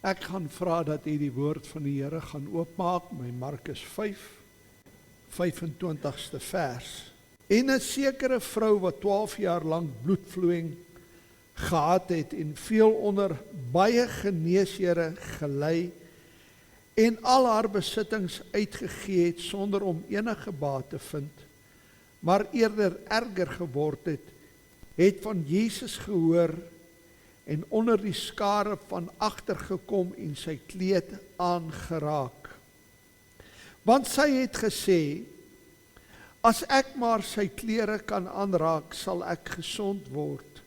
Ek gaan vra dat u die woord van die Here gaan oopmaak, by Markus 5, 25ste vers. En 'n sekere vrou wat 12 jaar lank bloedvloeiing gehad het en veel onder baie geneeshere gelei en al haar besittings uitgegee het sonder om enige baat te vind, maar eerder erger geword het van Jesus gehoor en onder die skare van agter gekom en sy kleed aangeraak. Want sy het gesê, as ek maar sy klere kan aanraak, sal ek gesond word.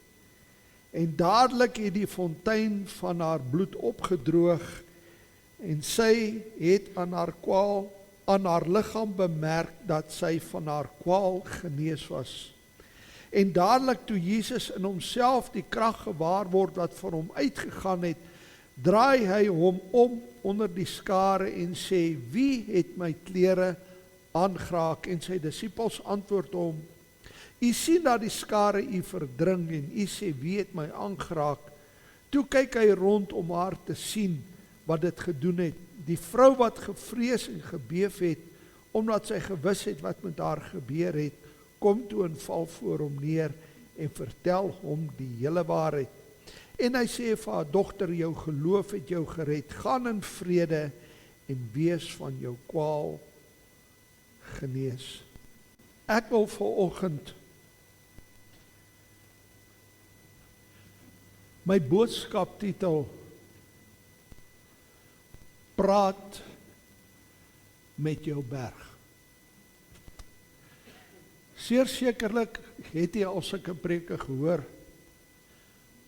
En dadelik het die fontein van haar bloed opgedroog en sy het aan haar liggaam bemerk dat sy van haar kwaal genees was. En dadelik toe Jesus in homself die krag gewaar word wat vir hom uitgegaan het, draai hy hom om onder die skare en sê, wie het my klere aangeraak? En sy disippels antwoord hom, u sien dat die skare u verdring en u sê, wie het my aangeraak? Toe kyk hy rond om haar te sien wat dit gedoen het. Die vrou wat gevrees en gebeef het, omdat sy gewis het wat met haar gebeur het, kom toe en val voor hom neer en vertel hom die hele waarheid. En hy sê vir haar, dogter, jou geloof het jou gered, gaan in vrede en wees van jou kwaal genees. Ek wil vanoggend my boodskaptitel praat met jou berg. Zeer sekerlik het jy al sulke preke gehoor,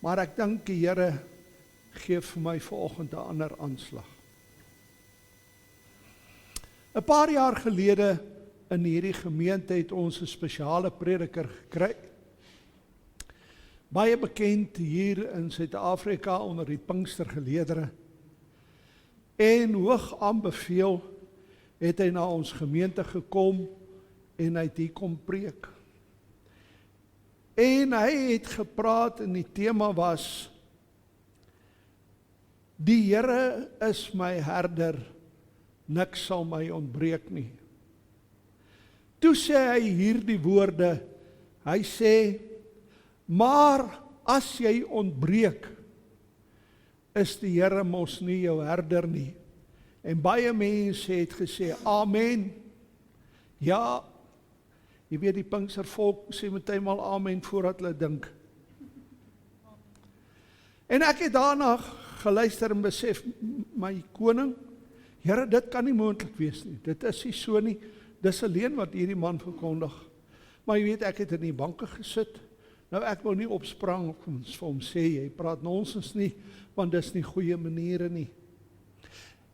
maar ek dink die Here gee vir my vanoggend 'n ander aanslag. 'n Paar jaar gelede in hierdie gemeente het ons 'n spesiale prediker gekry. Baie bekend hier in Suid-Afrika onder die Pinkstergeleedere. En hoog aanbeveel het hy na ons gemeente gekom en hy het hier kom preek. En hy het gepraat en die tema was, die Here is my herder, niks sal my ontbreek nie. Toe sê hy hierdie woorde, hy sê, maar as jy ontbreek, is die Here mos nie jou herder nie. En baie mense het gesê, amen. Ja, jy weet die Pinkstervolk sê meteenmal amen voordat hulle dink. En ek het daarna geluister en besef, my koning, Here, dit kan nie moontlik wees nie. Dit is nie so nie. Dis alleen wat hierdie man verkondig. Maar jy weet, ek het in die banke gesit. Nou ek wil nie opsprang of vir hom sê, jy praat nonsens nie, want dis nie goeie maniere nie.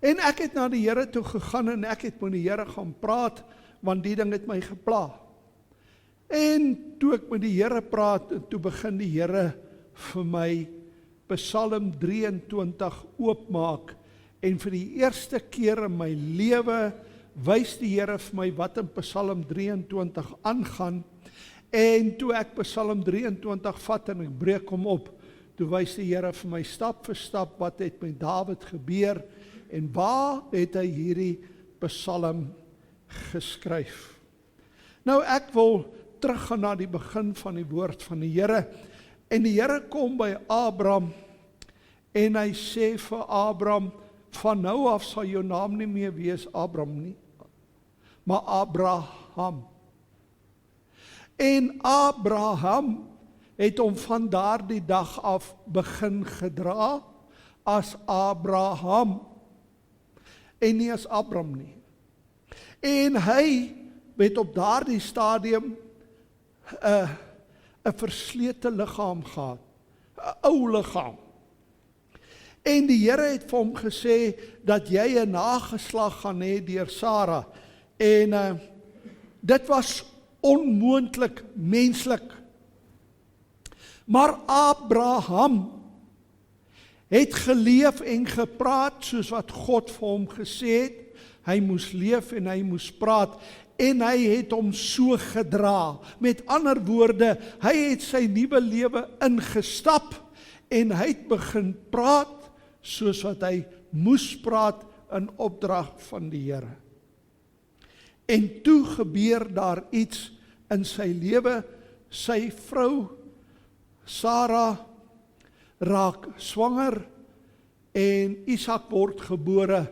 En ek het na die Here toe gegaan en ek het met die Here gaan praat, want die ding het my gepla. En toe ek met die Here praat, toe begin die Here vir my Psalm 23 oopmaak, en vir die eerste keer in my lewe wys die Here vir my wat in Psalm 23 aangaan. En toe ek Psalm 23 vat en ek breek hom op, toe wys die Here vir my stap vir stap wat het met Dawid gebeur en waar het hy hierdie Psalm geskryf. Nou ek wil teruggaan na die begin van die woord van die Here. En die Here kom by Abraham en hy sê vir Abraham, van nou af sal jou naam nie meer wees Abraham nie, maar Abraham. En Abraham het hom van daardie dag af begin gedra as Abraham en nie as Abram nie. En hy het op daardie stadium 'n verslete liggaam gehad, 'n ou liggaam. En die Here het vir hom gesê dat jy 'n nageslag gaan hê deur Sara. En dit was onmoontlik menslik. Maar Abraham het geleef en gepraat soos wat God vir hom gesê het. Hy moes leef en hy moes praat. En hy het hom so gedra. Met ander woorde, hy het sy nuwe lewe ingestap en hy het begin praat soos wat hy moes praat in opdrag van die Here. En toe gebeur daar iets in sy lewe, sy vrou Sara raak swanger en Isak word gebore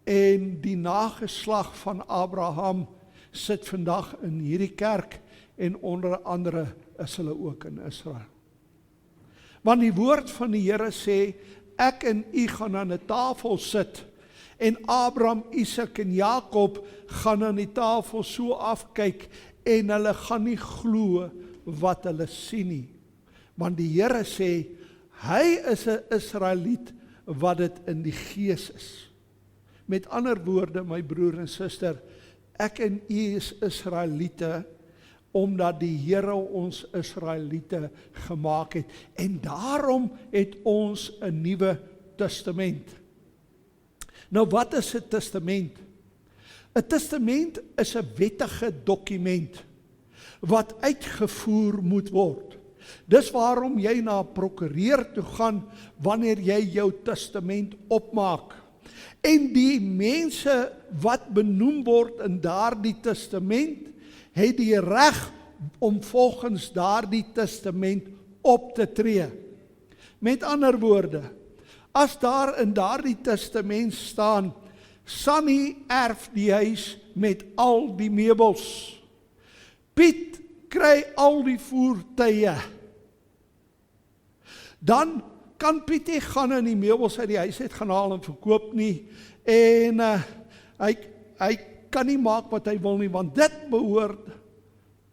en die nageslag van Abraham sit vandag in hierdie kerk en onder andere is hulle ook in Israel. Want die woord van die Here sê, ek en u gaan aan 'n tafel sit en Abraham, Isak en Jakob gaan aan die tafel so afkyk en hulle gaan nie glo wat hulle sien nie. Want die Here sê, hy is 'n Israeliet wat dit in die gees is. Met ander woorde, my broer en suster, ek en u is Israeliete, omdat die Here ons Israeliete gemaak het. En daarom het ons 'n Nuwe Testament. Nou wat is 'n testament? 'n Testament is 'n wettige dokument wat uitgevoer moet word. Dis waarom jy na 'n prokureur toe gaan wanneer jy jou testament opmaak. En die mense wat benoem word in daardie testament, het die reg om volgens daardie testament op te tree. Met ander woorde, as daar in daardie testament staan, Sunny erf die huis met al die meubels. Piet kry al die voertuie. Dan kan Piet nie gaan in die meubels uit die huis uit gaan haal en verkoop nie. En hy kan nie maak wat hy wil nie, want dit behoort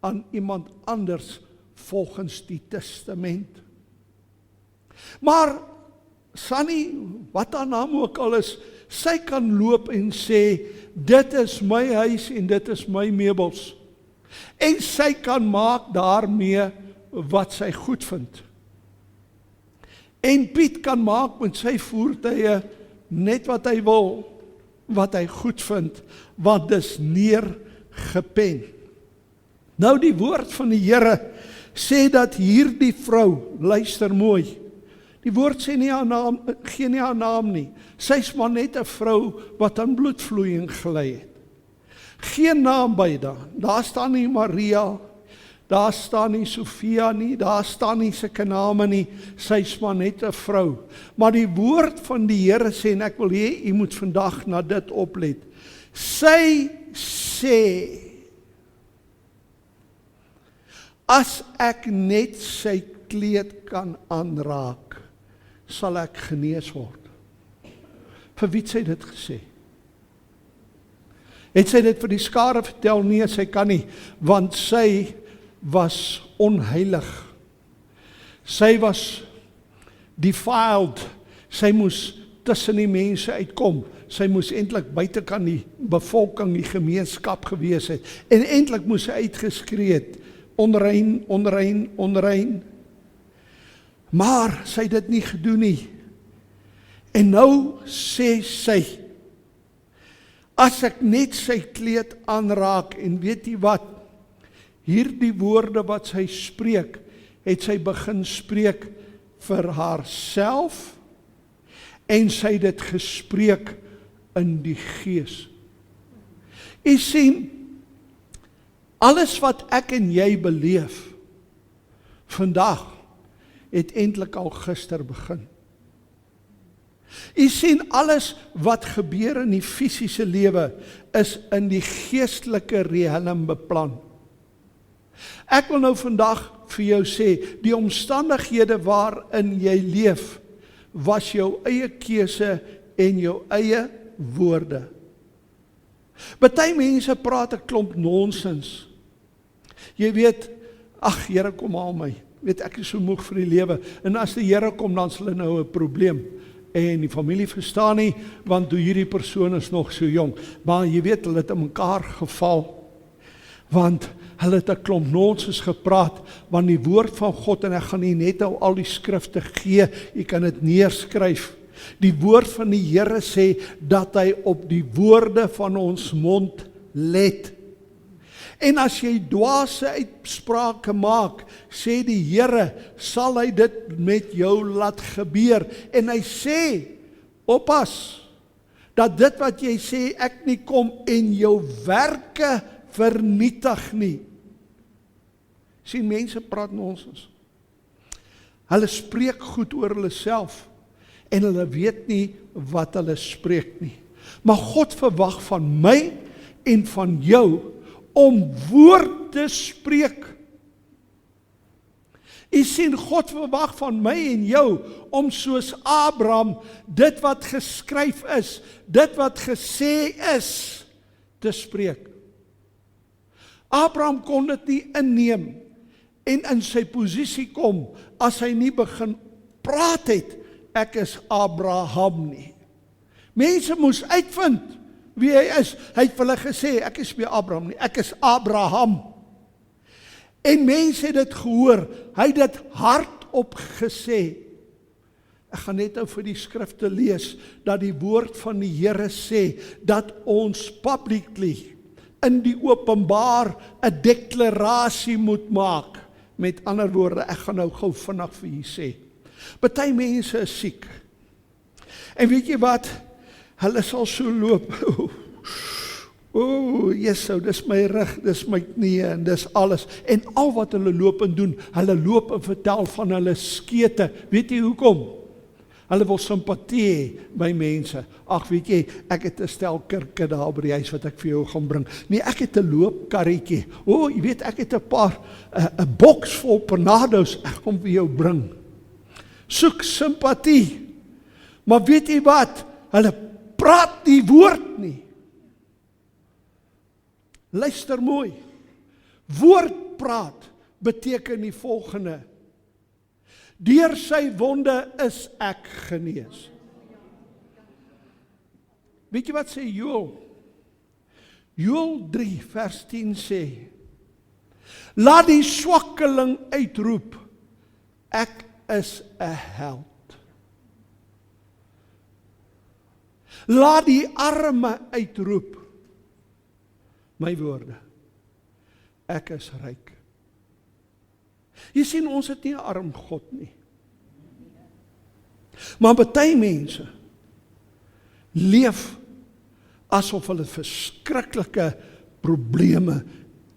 aan iemand anders volgens die testament. Maar Sunny, wat haar naam ook al is, sy kan loop en sê, dit is my huis en dit is my meubels. En sy kan maak daarmee wat sy goed vind. En Piet kan maak met sy voertuie net wat hy wil, wat hy goed vind, want dis neergepen. Nou die woord van die Here sê dat hierdie vrou, luister mooi, die woord sê nie haar naam, gee nie haar naam nie. Sy is maar net 'n vrou wat aan bloedvloeiing gely het. Geen naam by daar. Daar staan nie Maria, daar staan nie Sofia nie, daar staan nie sulke name nie. Sy is maar net 'n vrou. Maar die woord van die Here sê, en ek wil hê u moet vandag na dit oplet. Sy sê, as ek net sy kleed kan aanraak, sal ek genees word. Vir wie het sy dit gesê? Het sy dit vir die skare vertel? Nee, sy kan nie, want sy was onheilig. Sy was defiled. Sy moes tussen die mense uitkom. Sy moes eintlik buitekant die bevolking, die gemeenskap gewees het. En eintlik moes sy uitgeskree het, onrein, onrein, onrein. Maar sy het dit nie gedoen nie. En nou sê sy, as ek net sy kleed aanraak, en weet jy wat, hierdie woorde wat sy spreek, het sy begin spreek vir haarself, en sy het dit gespreek in die gees. U sien, alles wat ek en jy beleef, vandag, het eintlik al gister begin. U sien, alles wat gebeur in die fisiese lewe, is in die geestelike riem beplan. Ek wil nou vandag vir jou sê, die omstandighede waarin jy leef, was jou eie keuse en jou eie woorde. Party mense praat 'n klomp nonsens. Jy weet, ag Here, kom haal my. Weet, ek is so moeg vir die lewe. En as die Here kom, dan sal hulle nou 'n probleem. En die familie verstaan nie, want hierdie persoon is nog so jong. Maar jy weet, hulle het in mekaar geval, want hulle het 'n klomp nonsens gepraat, want die woord van God, en ek gaan nie net nou al die skrifte gee, jy kan dit neerskryf. Die woord van die Here sê, dat hy op die woorde van ons mond let. En as jy dwaase uitsprake maak, sê die Here, sal hy dit met jou laat gebeur. En hy sê, Oppas, dat dit wat jy sê, ek nie kom en jou werke vernietig nie. Sien, mense praat nonsens. Hulle spreek goed oor hulle self, en hulle weet nie wat hulle spreek nie. Maar God verwag van my en van jou om woord te spreek. U sien, God verwag van my en jou om soos Abraham dit wat geskryf is, dit wat gesê is, te spreek. Abraham kon dit nie inneem en in sy posisie kom as hy nie begin praat het, ek is Abraham nie. Mense moes uitvind wie hy is. Hy het vir hulle gesê, ek is nie Abraham nie, ek is Abraham. En mense het dit gehoor, hy het dit hardop gesê. Ek gaan net nou vir die skrifte lees, dat die woord van die Here sê, dat ons publicly, in die openbaar, 'n deklarasie moet maak. Met ander woorde, ek gaan nou gou vinnig vir u sê. Party mense is siek. En weet jy wat? Hulle sal so loop. Jesou, dis my rug, dis my knie en dis alles. En al wat hulle loop en doen, hulle loop en vertel van hulle skete. Weet jy hoekom? Hulle wil simpatie hê by mense. Ag, weet jy, ek het 'n stel kurke daar by die huis wat ek vir jou gaan bring. Nee, ek het 'n loopkarretjie. Jy weet, ek het 'n paar 'n boks vol Panados, ek kom vir jou bring. Soek simpatie. Maar weet jy wat? Hulle praat die woord nie. Luister mooi. Woord praat beteken die volgende: deur sy wonde is ek genees. Weet jy wat sê Joël? Joël 3 vers 10 sê: laat die swakkeling uitroep, ek is 'n held. Laat die arme uitroep, my woorde, ek is ryk. Jy sien, ons het nie 'n arm God nie. Maar party mense leef asof hulle verskriklike probleme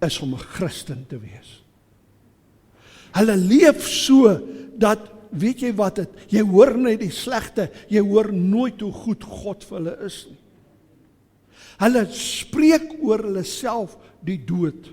is om 'n Christen te wees. Hulle leef so dat, weet jy wat het, jy hoor net die slegte, jy hoor nooit hoe goed God vir hulle is nie. Hulle spreek oor hulle self die dood.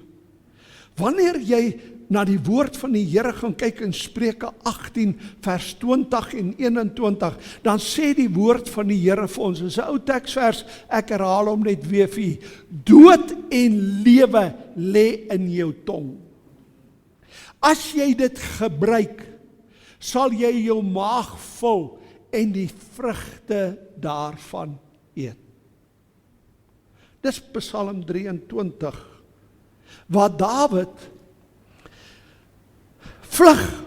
Wanneer jy na die woord van die Here gaan kyk in Spreuke 18 vers 20 en 21, dan sê die woord van die Here vir ons, dis 'n ou teksvers, ek herhaal hom net weer vir u: dood en lewe lê in jou tong. As jy dit gebruik, sal jy jou maag vul en die vrugte daarvan eet. Dis Psalm 23, waar Dawid vlug,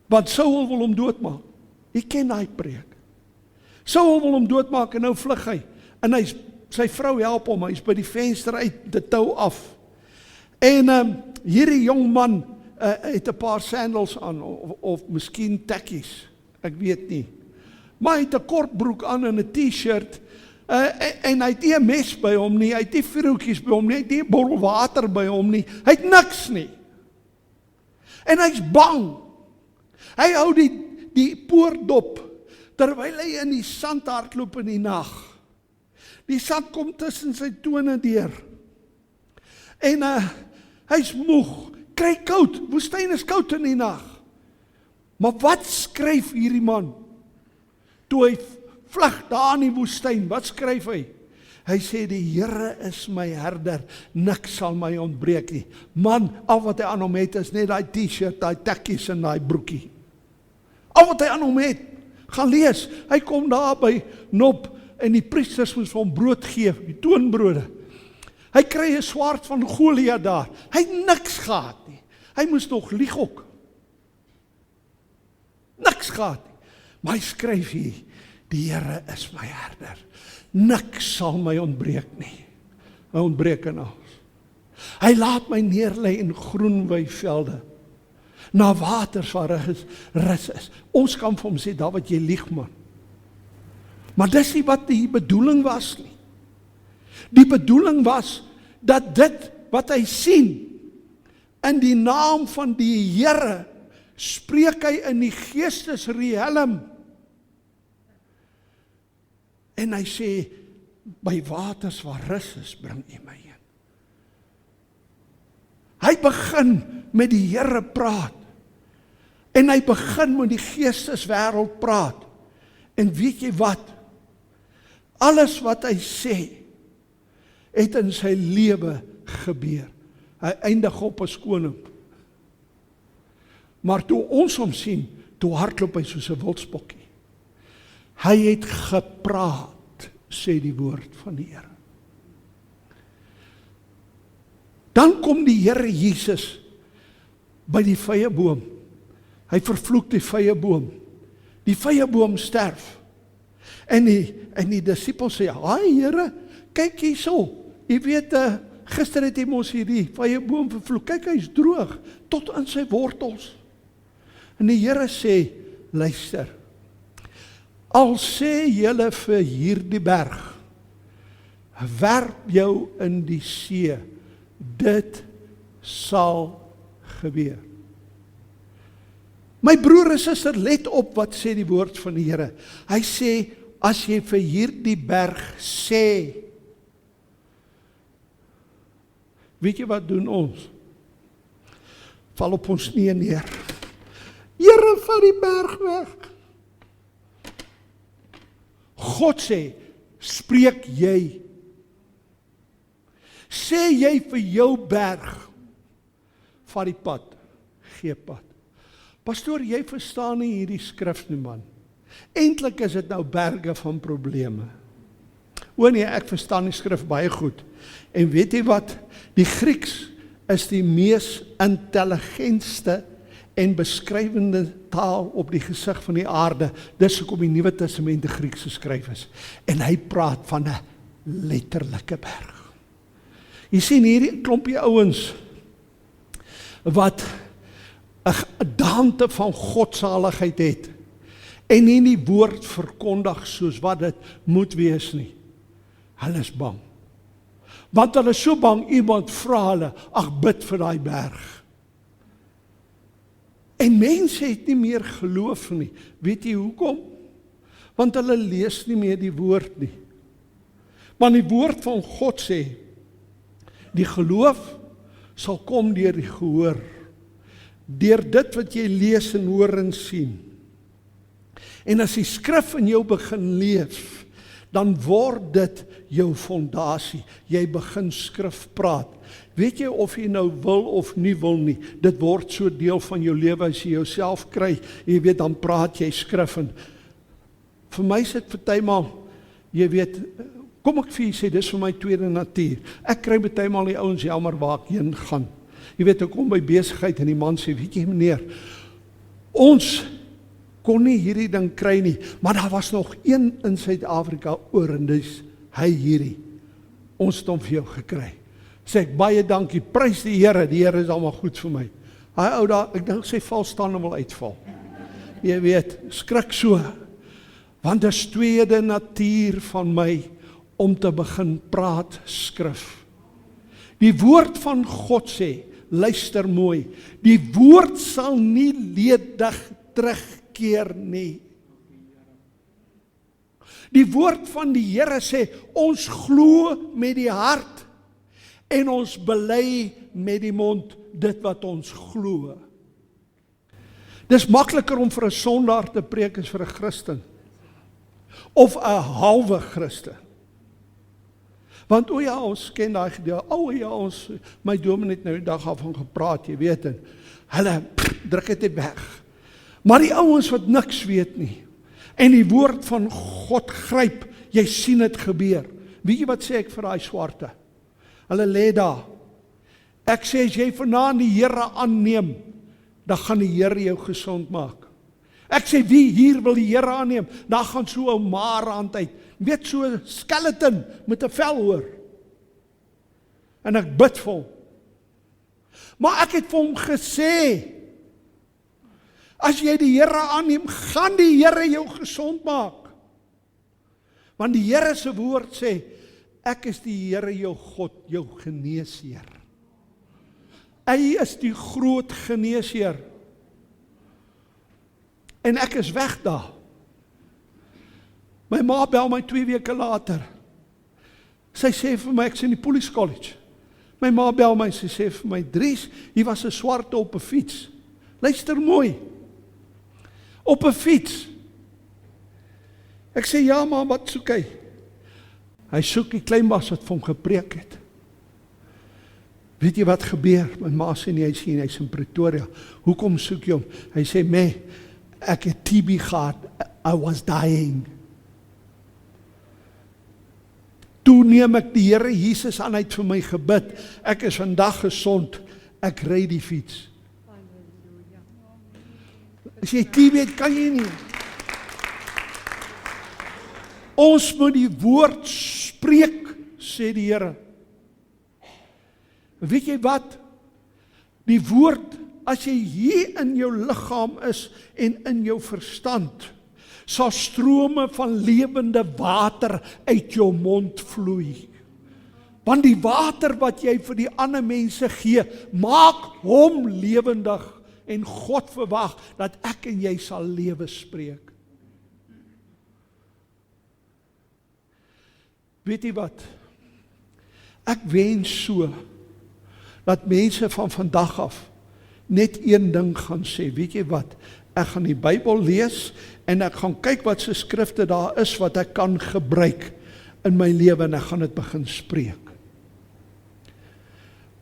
want Saul wil hom doodmaak. Jy ken daai preek. Saul wil hom doodmaak en nou vlug hy. En sy vrou help hom, hy's by die venster uit, die tou af. En hierdie jong man het 'n paar sandals aan, of miskien tekkies, ek weet nie. Maar hy het 'n kort broek aan en 'n t-shirt, en hy het nie 'n mes by hom nie, hy het nie vroutjies by hom nie, hy het nie 'n bottel water by hom nie, hy het niks nie. En hy's bang. Hy hou die poort dop, terwyl hy in die sand hardloop in die nag. Die sand kom tussen sy tone deur. En hy's moeg, kry koud, woestyn is koud in die nag. Maar wat skryf hierdie man? Toe hy vlug daar in die woestyn, wat skryf hy? Hy sê, die Here is my herder, niks sal my ontbreek nie. Man, al wat hy aan hom het is net daai t-shirt, daai tekkies en daai broekie. Al wat hy aan hom het, gaan lees. Hy kom daar by Nob en die priesters moes vir hom brood gee, die toonbrode. Hy kry 'n swaard van Goliat daar. Hy het niks gehad nie. Hy moes nog lieg ook. Niks gehad nie. Maar hy skryf hier, die Here is my herder. Niks sal my ontbreek nie. My ontbreek in alles. Hy laat my neerlê in groen weivelde, na waters waar rus is. Ons kan vir hom sê, Dawid, jy lieg man. Maar dis nie wat die bedoeling was nie. Die bedoeling was dat dit wat hy sien, in die naam van die Here, spreek hy in die geestesriem. En hy sê, by waters waar rus is, bring U my heen. Hy begin met die Here praat. En hy begin met die geesteswêreld praat. En weet jy wat? Alles wat hy sê, het in sy lewe gebeur. Hy eindig op as koning. Maar toe ons hom sien, toe hardloop hy soos 'n wildspokkie. Hy het gepraat, sê die woord van die Here. Dan kom die Here Jesus by die vyeboom. Hy vervloek die vyeboom. Die vyeboom sterf. En die disippels sê, "Haai Here, kyk hierso. Jy weet, gister het hy mos hierdie vyeboom vervloek. Kyk, hy's droog tot in sy wortels." En die Here sê, "Luister. Al sê julle vir hierdie berg, werp jou in die see, dit sal gebeur." My broer en suster, let op wat sê die woord van die Here. Hy sê, as jy vir hierdie berg sê, weet jy wat doen ons? Val op ons knieë neer. Here, vat die berg weg. God sê, spreek jy. Sê jy vir jou berg, vat die pad, gee pad. Pastoor, jy verstaan nie hierdie skrif nie, man. Eintlik is dit nou berge van probleme. O nee, ek verstaan die skrif baie goed. En weet jy wat? Die Grieks is die mees intelligentste en beskrywende taal op die gesig van die aarde. Dis hoekom die Nuwe Testament Grieks geskryf is. En hy praat van 'n letterlike berg. Jy sien hierdie klompie ouens wat 'n gedaante van godsaligheid het en nie die woord verkondig soos wat dit moet wees nie. Hulle is bang. Want hulle is so bang, iemand vra hulle, ag, bid vir daai berg. En mense het nie meer geloof nie. Weet jy hoekom? Want hulle lees nie meer die woord nie. Want die woord van God sê, die geloof sal kom deur die gehoor. Deur dit wat jy lees en hoor en sien. En as die skrif in jou begin leef, dan word dit jou fondasie. Jy begin skrif praat. Weet jy of jy nou wil of nie wil nie, dit word so deel van jou lewe as jy jouself kry, jy weet, dan praat jy skrif. En vir my is dit partymal, jy weet, kom ek vir jy sê, dis vir my tweede natuur. Ek kry partymal die ouens jammer waar ek heen gaan. Jy weet, ek kom by besigheid en die man sê, weet jy meneer, ons kon nie hierdie ding kry nie, maar daar was nog een in Suid-Afrika oor en dis hy hierdie. Ons het hom vir jou gekry. Sê ek, baie dankie, prys die Here is allemaal goed vir my. Hy ou daar, ek dink sy valstande wil uitval. Jy weet, skrik so, want dis tweede natuur van my om te begin praat skrif. Die woord van God sê, luister mooi, die woord sal nie ledig terugkeer nie. Die woord van die Here sê, ons glo met die hart en ons bely met die mond dit wat ons glo. Dis makliker om vir 'n sondaar te preek as vir 'n Christen. Of 'n halwe Christen. Want o ja, ons ken daai gedeelte. My dominee het nou die dag af van gepraat, jy weet, en hulle druk dit weg. Maar die ouens wat niks weet nie, en die woord van God gryp, jy sien dit gebeur. Weet jy wat sê ek vir daai swarte? Hulle lê daar. Ek sê, as jy vanaand die Here aanneem, dan gaan die Here jou gesond maak. Ek sê, wie hier wil die Here aanneem? Dan gaan so 'n maarhand uit. Weet, so 'n skeleton met 'n vel hoor. En ek bid vir hom. Maar ek het vir hom gesê, as jy die Here aanneem, gaan die Here jou gesond maak. Want die Here se woord sê, ek is die Here jou God, jou geneesheer. Hy is die groot geneesheer. En ek is weg daar. My ma bel my 2 weke later. Sy sê vir my, ek is in die Police College. My ma bel my, sy sê vir my, Dries, hier was 'n swarte op 'n fiets. Luister mooi. Op 'n fiets. Ek sê, ja ma, wat soek hy? Hy soek die kleinbas wat vir hom gepreek het. Weet jy wat gebeur? My ma sê nie, hy sê nie, hy is in Pretoria. Hoekom soek jy hom? Hy sê, ek het TB gehad, I was dying. Toe neem ek die Here Jesus aan, hy het vir my gebid, ek is vandag gesond, ek ry die fiets. As jy TB het, kan jy nie. Ons moet die woord spreek, sê die Here. Weet jy wat? Die woord, as jy hier in jou liggaam is en in jou verstand, sal strome van lewende water uit jou mond vloei. Want die water wat jy vir die ander mense gee, maak hom lewendig en God verwag dat ek en jy sal lewe spreek. Weet jy wat? Ek wens so dat mense van vandag af net een ding gaan sê, weet jy wat? Ek gaan die Bybel lees en ek gaan kyk wat se skrifte daar is wat ek kan gebruik in my lewe en ek gaan dit begin spreek.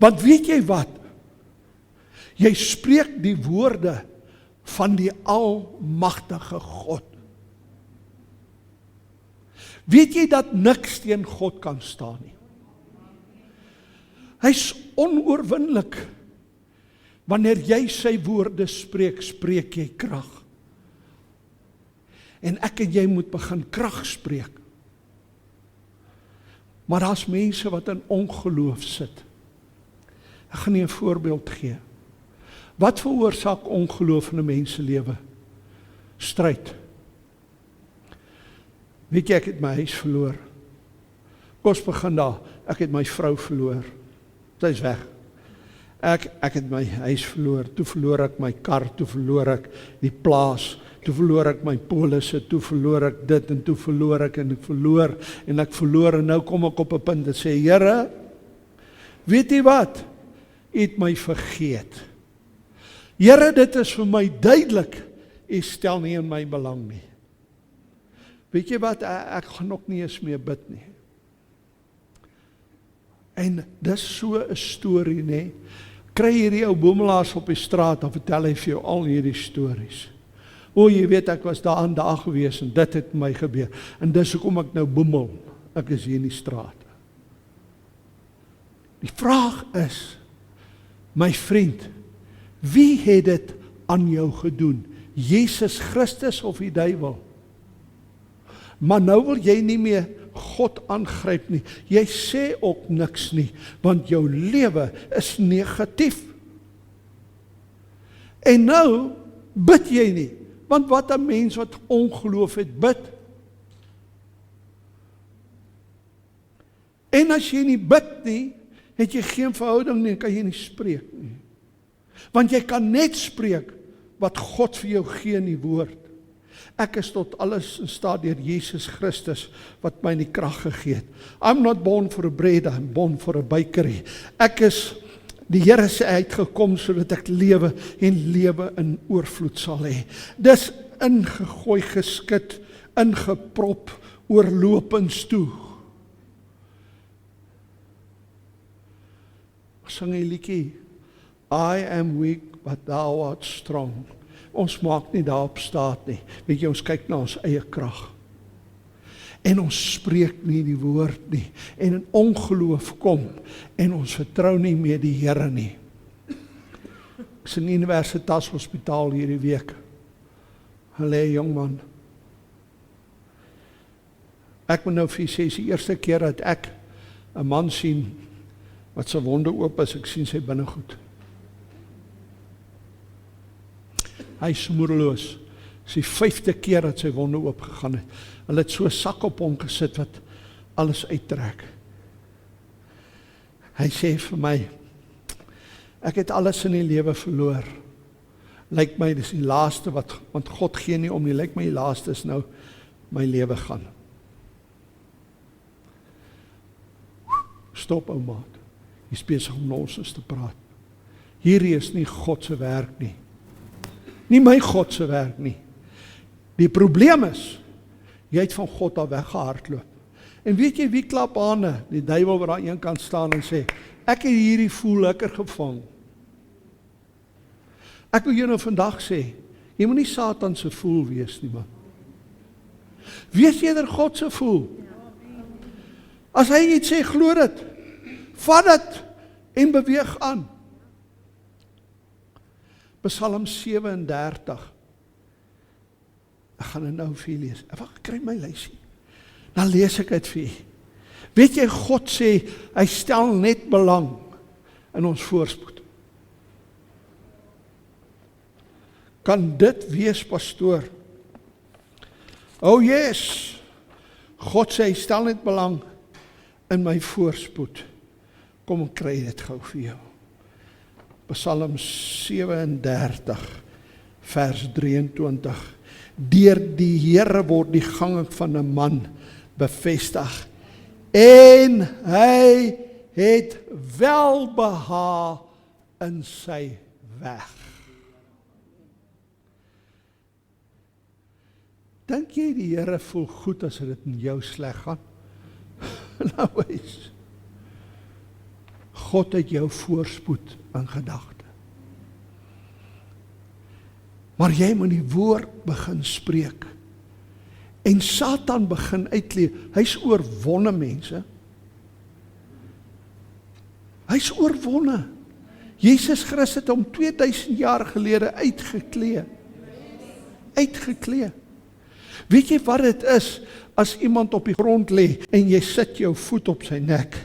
Want weet jy wat? Jy spreek die woorde van die almagtige God. Weet jy dat niks teen God kan staan nie? Hy's onoorwinnelik. Wanneer jy sy woorde spreek, spreek jy krag. En ek en jy moet begin krag spreek. Maar daar's mense wat in ongeloof sit. Ek gaan nie 'n voorbeeld gee. Wat veroorsaak ongeloof in 'n mens se lewe? Stryd. Weet jy, ek het my huis verloor. Kos begin daar, ek het my vrou verloor. Sy is weg. Ek het my huis verloor, toe verloor ek my kar, toe verloor ek die plaas, toe verloor ek my polisse, toe verloor ek dit en toe verloor ek en ek verloor en nou kom ek op 'n punt en sê, Here, weet jy wat? U het my vergeet. Here, dit is vir my duidelik, u stel nie in my belang nie. Weet jy wat, ek gaan ook nie eens meer bid nie. En dis so 'n storie, nê? Kry hierdie ou boemelaars op die straat, dan vertel hy vir jou al hierdie stories. O, jy weet, ek was daar gewees en dit het my gebeur. En dis hoekom ek nou boemel. Ek is hier in die straat. Die vraag is, my vriend, wie het dit aan jou gedoen? Jesus Christus of die duiwel? Maar nou wil jy nie meer God aangryp nie. Jy sê ook niks nie, want jou lewe is negatief. En nou bid jy nie, want wat 'n mens wat ongeloof het bid. En as jy nie bid nie, het jy geen verhouding nie, kan jy nie spreek nie. Want jy kan net spreek wat God vir jou gee in die woord. Ek is tot alles in staat deur Jesus Christus wat my die krag gegee het. I'm not born for a bread, I'm born for a bakery. Ek is, die Here sê hy het gekom sodat ek lewe en lewe in oorvloed sal hê. Dis ingegooi, geskit, ingeprop, oorlopends toe. Sing 'n liedjie, I am weak, but thou art strong. Ons maak nie daarop staat nie. Weet jy, ons kyk na ons eie krag. En ons spreek nie die woord nie. En in ongeloof kom. En ons vertrou nie meer die Here nie. Ek is in die Universiteitshospitaal hierdie week. Hulle jongman. Ek moet nou vir sê, is die eerste keer dat ek 'n man sien wat sy wonde oop is, ek sien sy binnegoed. Hy is moedeloos. Dis die 5de keer dat sy wonde oopgegaan het. Hulle het so 'n sak op hom gesit wat alles uittrek. Hy sê vir my, ek het alles in die lewe verloor. Lyk my, dis die laaste want God gee nie om nie, lyk my die laaste is nou my lewe gaan. Stop, ou maat. Jy is besig om nonsens te praat. Hierdie is nie God se werk nie. Nie my God se werk nie. Die probleem is, jy het van God af weggehardloop. En weet jy wie klap hande? Die duiwel wat daar een kant staan en sê, ek het hierdie voel lekker gevang. Ek wil jou nou vandag sê, jy moet nie Satan se voel wees nie, man. Wees eerder God se voel. As hy iets sê, glo dit. Vat dit en beweeg aan. Psalm 37. Ek gaan dit nou vir julle lees. Ek kry my lysie. Dan lees ek dit vir julle. Weet jy, God sê, hy stel net belang in ons voorspoed. Kan dit wees, pastoor? Oh yes, God sê, hy stel net belang in my voorspoed. Kom en kry dit gou vir jou. Psalm 37, vers 23. Deur die Here word die gange van 'n man bevestig, en hy het welbehae in sy weg. Dink jy die Here voel goed as dit in jou sleg gaan? Nou wees. God het jou voorspoed in gedagte. Maar jy moet die woord begin spreek. En Satan begin uitleef. Hy's oorwonne, mense. Hy's oorwonne. Jesus Christus het hom 2000 jaar gelede uitgeklee. Uitgeklee. Weet jy wat dit is as iemand op die grond lê en jy sit jou voet op sy nek?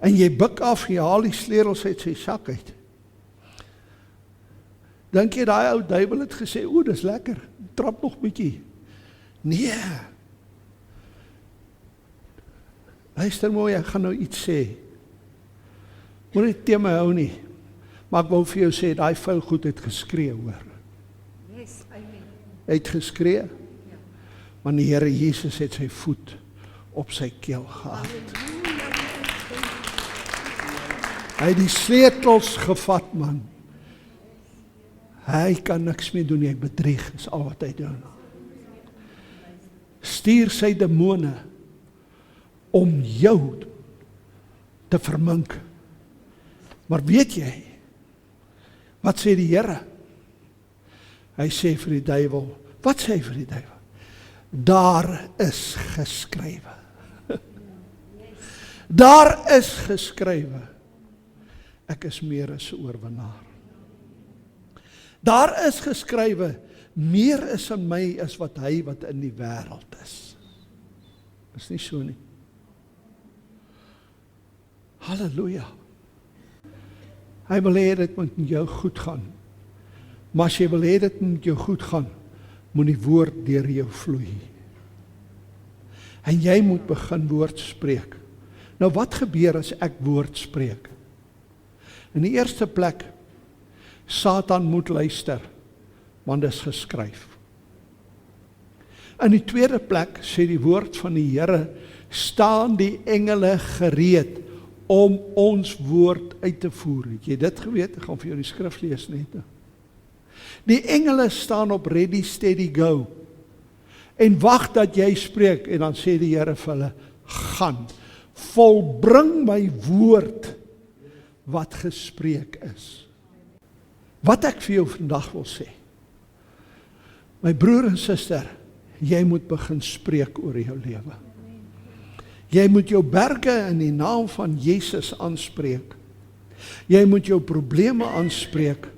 En jy buk af, jy haal die sleutels uit sy sak uit. Dink jy daai ou duiwel het gesê, o, dis lekker, trap nog bietjie. Nee. Luister mooi, ek gaan nou iets sê. Moet nie teen my hou nie. Maar ek wou vir jou sê, daai vuil goed het geskree, hoor. Yes, amen. Hy het geskree, want die Here Jesus het sy voet op sy keel gehad. Hy het die sleutels gevat, man. Hy kan niks meer doen, hy bedrieg, is al wat hy doen. Stuur sy demone om jou te vermink. Maar weet jy, wat sê die Here? Hy sê vir die duiwel, wat sê hy vir die duiwel? Daar is geskrywe. Daar is geskrywe. Ek is meer as 'n oorwinnaar. Daar is geskrywe, meer is in my as wat hy wat in die wêreld is. Is nie so nie. Halleluja. Hy wil hê dit moet met jou goed gaan. Maar as jy wil hê dit moet met jou goed gaan, moet die woord deur jou vloei. En jy moet begin woord spreek. Nou wat gebeur as ek woord spreek? In die eerste plek, Satan moet luister, want dit is geskryf. In die tweede plek, sê die woord van die Here, staan die engele gereed om ons woord uit te voer. Het jy dit geweet? Ek gaan vir jou die skrif lees net. Die engele staan op ready, steady, go. En wag dat jy spreek, en dan sê die Here vir hulle, gaan, volbring my woord, wat gespreek is. Wat ek vir jou vandag wil sê, my broer en suster, jy moet begin spreek oor jou lewe. Jy moet jou berge in die naam van Jesus aanspreek. Jy moet jou probleme aanspreek,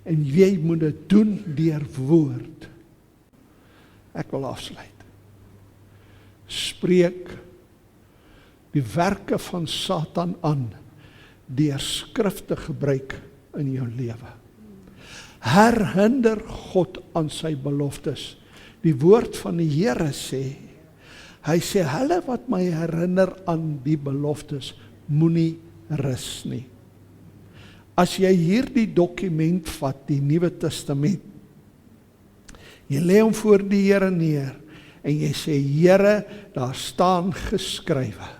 en jy moet dit doen deur woord. Ek wil afsluit. Spreek die werke van Satan aan, deur skrif te gebruik in jou lewe. Herinner God aan sy beloftes. Die woord van die Here sê, hy sê, hulle wat my herinner aan die beloftes, moenie rus nie. As jy hierdie dokument vat, die Nuwe Testament, jy lê hom voor die Here neer, en jy sê, Here, daar staan geskrywe.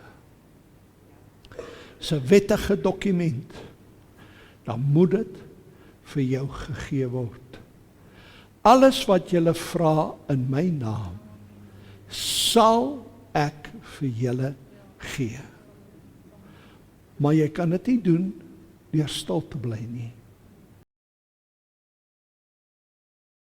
Dis 'n wettige dokument, dan moet dit vir jou gegee word. Alles wat julle vra in my naam, sal ek vir julle gee. Maar jy kan dit nie doen deur stil te bly nie.